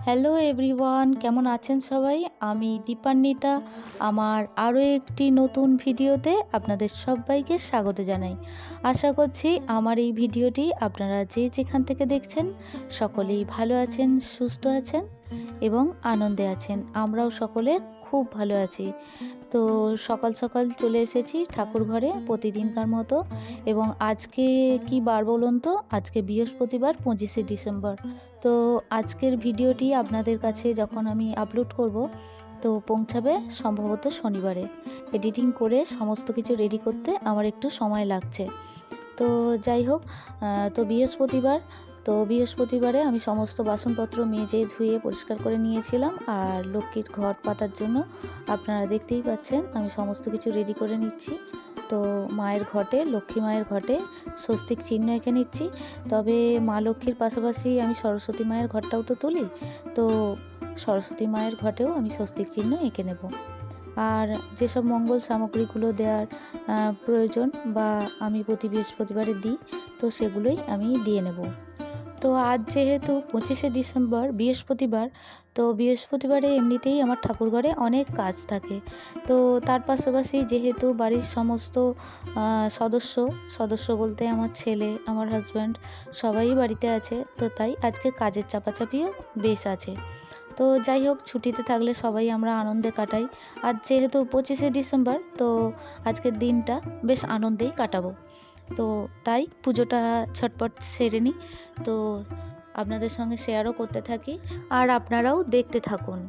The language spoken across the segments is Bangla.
হ্যালো এভরিওয়ান, কেমন আছেন সবাই? আমি দীপান্বিতা। আমার আরও একটি নতুন ভিডিওতে আপনাদের সবাইকে স্বাগত জানাই। আশা করছি আমার এই ভিডিওটি আপনারা যে যেখান থেকে দেখছেন সকলেই ভালো আছেন, সুস্থ আছেন এবং আনন্দে আছেন। আমরাও সকলে খুব ভালো আছি। তো সকাল সকাল চলে এসেছি ঠাকুর ঘরে প্রতিদিনকার মতো। এবং আজকে কি বার বলুন তো? আজকে বৃহস্পতিবার, 25শে ডিসেম্বর। তো আজকের ভিডিওটি আপনাদের কাছে যখন আমি আপলোড করব তো পৌঁছাবে সম্ভবত শনিবারে। এডিটিং করে সমস্ত কিছু রেডি করতে আমার একটু সময় লাগছে। তো যাই হোক, তো বৃহস্পতিবারে আমি সমস্ত বাসনপত্র মেজে ধুয়ে পরিষ্কার করে নিয়েছিলাম। আর লক্ষ্মীর ঘট পাতার জন্য আপনারা দেখতেই পাচ্ছেন আমি সমস্ত কিছু রেডি করে নিচ্ছি। তো মায়ের ঘটে, লক্ষ্মী মায়ের ঘটে স্বস্তিক চিহ্ন এঁকে নিচ্ছি। তবে মা লক্ষ্মীর পাশাপাশি আমি সরস্বতী মায়ের ঘরটাও তো তুলি। তো সরস্বতী মায়ের ঘটেও আমি স্বস্তিক চিহ্ন এঁকে নেব। আর যেসব মঙ্গল সামগ্রীগুলো দেওয়ার প্রয়োজন বা আমি প্রতি বৃহস্পতিবারে দিই, তো সেগুলোই আমি দিয়ে নেব। তো আজ যেহেতু 25শে ডিসেম্বর বৃহস্পতিবার, তো বৃহস্পতিবারে এমনিতেই আমার ঠাকুরঘরে অনেক কাজ থাকে। তো তার পাশাপাশি যেহেতু বাড়ির সমস্ত সদস্য বলতে আমার ছেলে, আমার হাজব্যান্ড সবাই বাড়িতে আছে, তো তাই আজকে কাজের চাপাচাপিও বেশ আছে। তো যাই হোক, ছুটিতে থাকলে সবাই আমরা আনন্দে কাটাই। আজ যেহেতু 25শে ডিসেম্বর, তো আজকের দিনটা বেশ আনন্দেই কাটাবো। তো তাই পুজোটা ঝটপট সেরে নিই। তো আপনাদের সঙ্গে শেয়ারও করতে থাকি আর আপনারাও দেখতে থাকুন।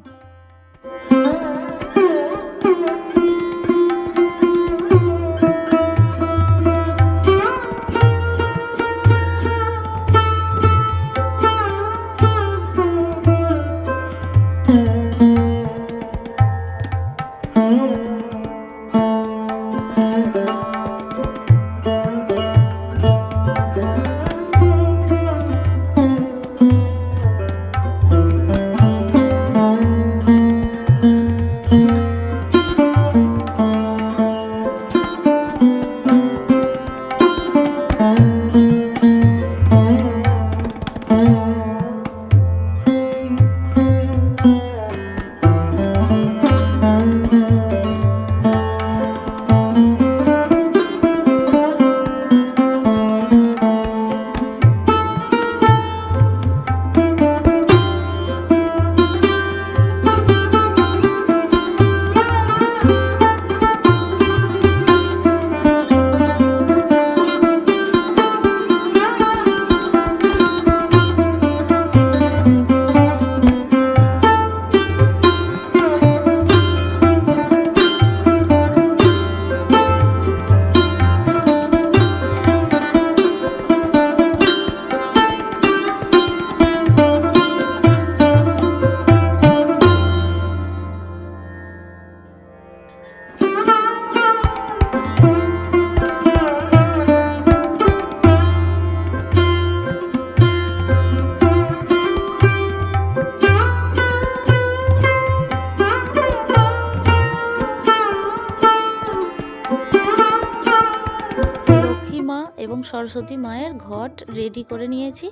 এবং সরস্বতী মায়ের ঘট রেডি করে নিয়েছি।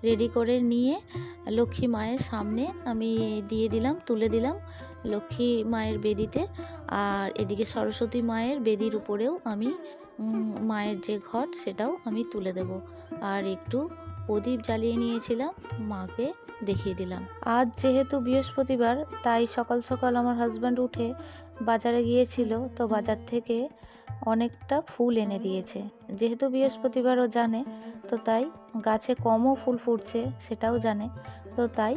রেডি করে নিয়ে লক্ষ্মী মায়ের সামনে আমি দিয়ে দিলাম, তুলে দিলাম লক্ষ্মী মায়ের বেদিতে। আর এদিকে সরস্বতী মায়ের বেদির উপরেও আমি মায়ের যে ঘট সেটাও আমি তুলে দেব। আর একটু প্রদীপ জ্বালিয়ে নিয়েছিলাম, মাকে দেখিয়ে দিলাম। আজ যেহেতু বৃহস্পতিবার, তাই সকাল সকাল আমার হাজব্যান্ড উঠে বাজারে গিয়েছিল। তো বাজার থেকে অনেকটা ফুল এনে দিয়েছে। যেহেতু বৃহস্পতিবারও জানে, তো তাই গাছে কমও ফুল ফুটছে সেটাও জানে, তো তাই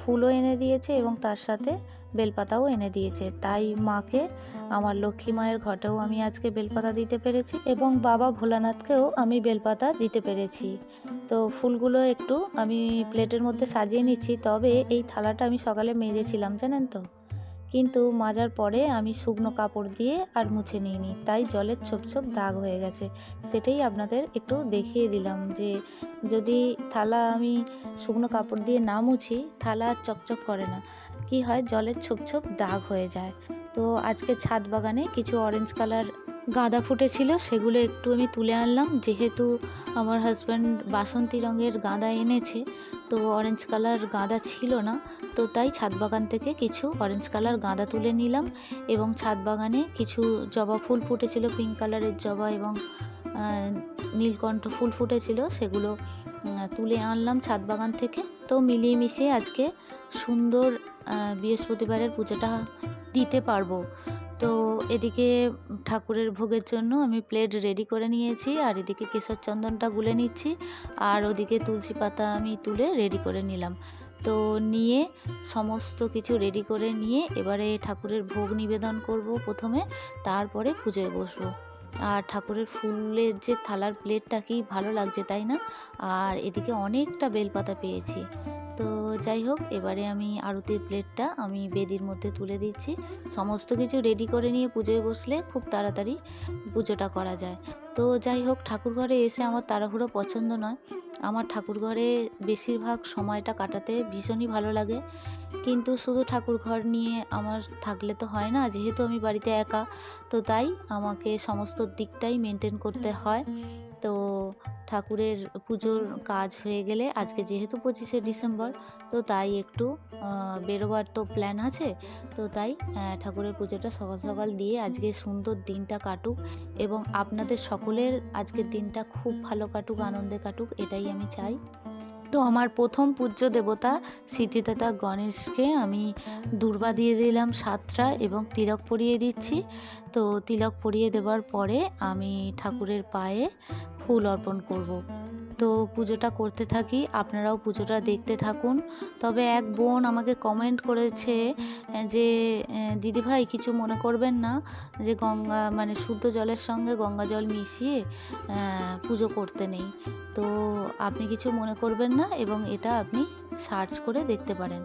ফুলও এনে দিয়েছে এবং তার সাথে বেলপাতাও এনে দিয়েছে। তাই মাকে, আমার লক্ষ্মী মায়ের ঘটেও আমি আজকে বেলপাতা দিতে পেরেছি এবং বাবা ভোলানাথকেও আমি বেলপাতা দিতে পেরেছি। তো ফুলগুলো একটু আমি প্লেটের মধ্যে সাজিয়ে নিচ্ছি। তবে এই থালাটা আমি সকালে মেজেছিলাম জানেন তো, কিন্তু মাজার পরে আমি শুকনো কাপড় দিয়ে আর মুছে নিইনি, তাই জলের ছোপ ছোপ দাগ হয়ে গেছে। সেটাই আপনাদের একটু দেখিয়ে দিলাম যে যদি থালা আমি শুকনো কাপড় দিয়ে না মুছি, থালা আর চকচক করে না, কি হয় জলের ছোপ ছোপ দাগ হয়ে যায়। তো আজকে ছাদ বাগানে কিছু অরেঞ্জ কালার গাঁদা ফুটেছিল, সেগুলো একটু আমি তুলে আনলাম। যেহেতু আমার হাজব্যান্ড বাসন্তী রঙের গাঁদা এনেছে, তো অরেঞ্জ কালার গাঁদা ছিল না, তো তাই ছাদ বাগান থেকে কিছু অরেঞ্জ কালার গাঁদা তুলে নিলাম। এবং ছাদ বাগানে কিছু জবা ফুল ফুটেছিল, পিঙ্ক কালারের জবা এবং নীলকণ্ঠ ফুল ফুটেছিল, সেগুলো তুলে আনলাম ছাদ বাগান থেকে। তো মিলিয়ে মিশিয়ে আজকে সুন্দর বৃহস্পতিবারের পুজোটা দিতে পারবো। তো এদিকে ঠাকুরের ভোগের জন্য আমি প্লেট রেডি করে নিয়েছি, আর এদিকে কেশর চন্দনটা গুলে নিচ্ছি, আর ওদিকে তুলসী পাতা আমি তুলে রেডি করে নিলাম। তো নিয়ে সমস্ত কিছু রেডি করে নিয়ে এবারে ঠাকুরের ভোগ নিবেদন করব প্রথমে, তারপরে পুজোয় বসবো। আর ঠাকুরের ফুলের যে থালার প্লেটটা কি ভালো লাগছে তাই না? আর এদিকে অনেকটা বেলপাতা পেয়েছি। তো যাই হোক, এবারে আমি আরতির প্লেটটা আমি বেদির মধ্যে তুলে দিচ্ছি। সমস্ত কিছু রেডি করে নিয়ে পুজোয় বসলে খুব তাড়াতাড়ি পুজোটা করা যায়। তো যাই হোক, ঠাকুরঘরে এসে আমার তাড়াহুড়ো পছন্দ নয়। আমার ঠাকুরঘরে বেশিরভাগ সময়টা কাটাতে ভীষণই ভালো লাগে, কিন্তু শুধু ঠাকুরঘর নিয়ে আমার থাকলে তো হয় না, যেহেতু আমি বাড়িতে একা, তো তাই আমাকে সমস্ত দিকটাই মেনটেন করতে হয়। তো ঠাকুরের পুজোর কাজ হয়ে গেলে, আজকে যেহেতু 25শে ডিসেম্বর, তো তাই একটু বেরোবার তো প্ল্যান আছে, তো তাই ঠাকুরের পুজোটা সকাল সকাল দিয়ে আজকে সুন্দর দিনটা কাটুক এবং আপনাদের সকলের আজকের দিনটা খুব ভালো কাটুক, আনন্দে কাটুক, এটাই আমি চাই। তো আমার প্রথম পূজ্য দেবতা সিদ্ধিদাতা গণেশকে আমি দূর্বা দিয়ে দিলাম 7টা এবং তিলক পরিয়ে দিচ্ছি। তো তিলক পরিয়ে দেওয়ার পরে আমি ঠাকুরের পায়ে ফুল অর্পণ করব। তো পুজোটা করতে থাকি, আপনারাও পুজোটা দেখতে থাকুন। তবে এক বোন আমাকে কমেন্ট করেছে যে দিদিভাই কিছু মনে করবেন না যে গঙ্গা মানে শুদ্ধ জলের সঙ্গে গঙ্গা জল মিশিয়ে পুজো করতে নেই। তো আপনি কিছু মনে করবেন না এবং এটা আপনি সার্চ করে দেখতে পারেন।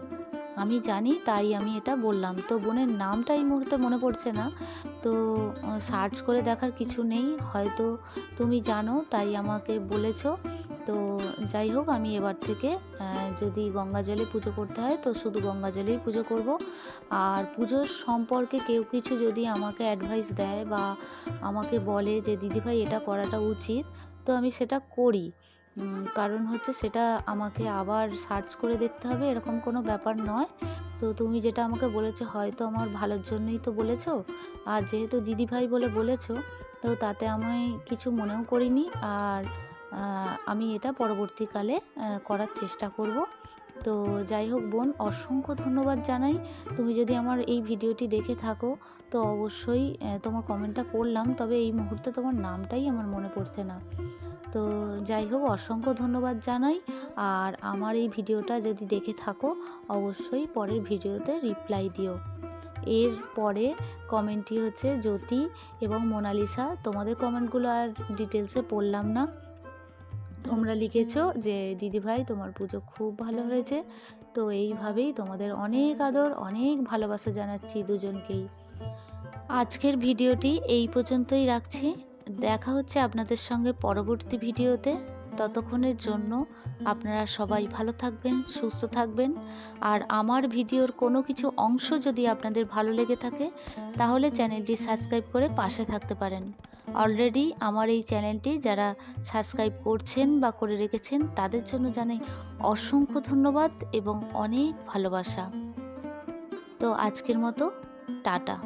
আমি জানি তাই আমি এটা বললাম। তো বোনের নামটা এই মুহূর্তে মনে পড়ছে না, তো সার্চ করে দেখার কিছু নেই, হয়তো তুমি জানো তাই আমাকে বলেছো। তো যাই হোক, আমি এবার থেকে যদি গঙ্গা জলে পুজো করতে হয় তো শুধু গঙ্গা জলেই পুজো করব। আর পুজোর সম্পর্কে কেউ কিছু যদি আমাকে অ্যাডভাইস দেয় বা আমাকে বলে যে দিদিভাই এটা করাটা উচিত, তো আমি সেটা করি। কারণ হচ্ছে সেটা আমাকে আবার সার্চ করে দেখতে হবে এরকম কোনো ব্যাপার নয়। তো তুমি যেটা আমাকে বলেছো হয়তো আমার ভালোর জন্যই তো বলেছো, আর যেহেতু দিদিভাই বলে বলেছো, তো তাতে আমি কিছু মনেও করিনি। আর আমি এটা পরবর্তীকালে করার চেষ্টা করব। তো যাই হোক বোন, অসংখ্য ধন্যবাদ জানাই। তুমি যদি আমার এই ভিডিওটি দেখে থাকো তো অবশ্যই তোমার কমেন্টটা পড়লাম, তবে এই মুহূর্তে তোমার নামটাই আমার মনে পড়ছে না। তো যাই হোক, অসংখ্য ধন্যবাদ জানাই। আর আমার এই ভিডিওটা যদি দেখে থাকো অবশ্যই পরের ভিডিওতে রিপ্লাই দিও। এর পরে কমেন্টটি হচ্ছে জ্যোতি এবং মোনালিসা। তোমাদের কমেন্টগুলো আর ডিটেলসে পড়লাম না। তোমরা লিখেছো যে দিদিভাই তোমার পুজো খুব ভালো হয়েছে। তো এইভাবেই তোমাদের অনেক আদর, অনেক ভালোবাসা জানাচ্ছি দুজনকেই। আজকের ভিডিওটি এই পর্যন্তই রাখছি। দেখা হচ্ছে আপনাদের সঙ্গে পরবর্তী ভিডিওতে। ততক্ষণের জন্য আপনারা সবাই ভালো থাকবেন, সুস্থ থাকবেন। আর আমার ভিডিওর কোনো কিছু অংশ যদি আপনাদের ভালো লেগে থাকে তাহলে চ্যানেলটি সাবস্ক্রাইব করে পাশে থাকতে পারেন। অলরেডি আমার এই চ্যানেলটি যারা সাবস্ক্রাইব করছেন বা করে রেখেছেন তাদের জন্য জানাই অসংখ্য ধন্যবাদ এবং অনেক ভালোবাসা। তো আজকের মতো টাটা।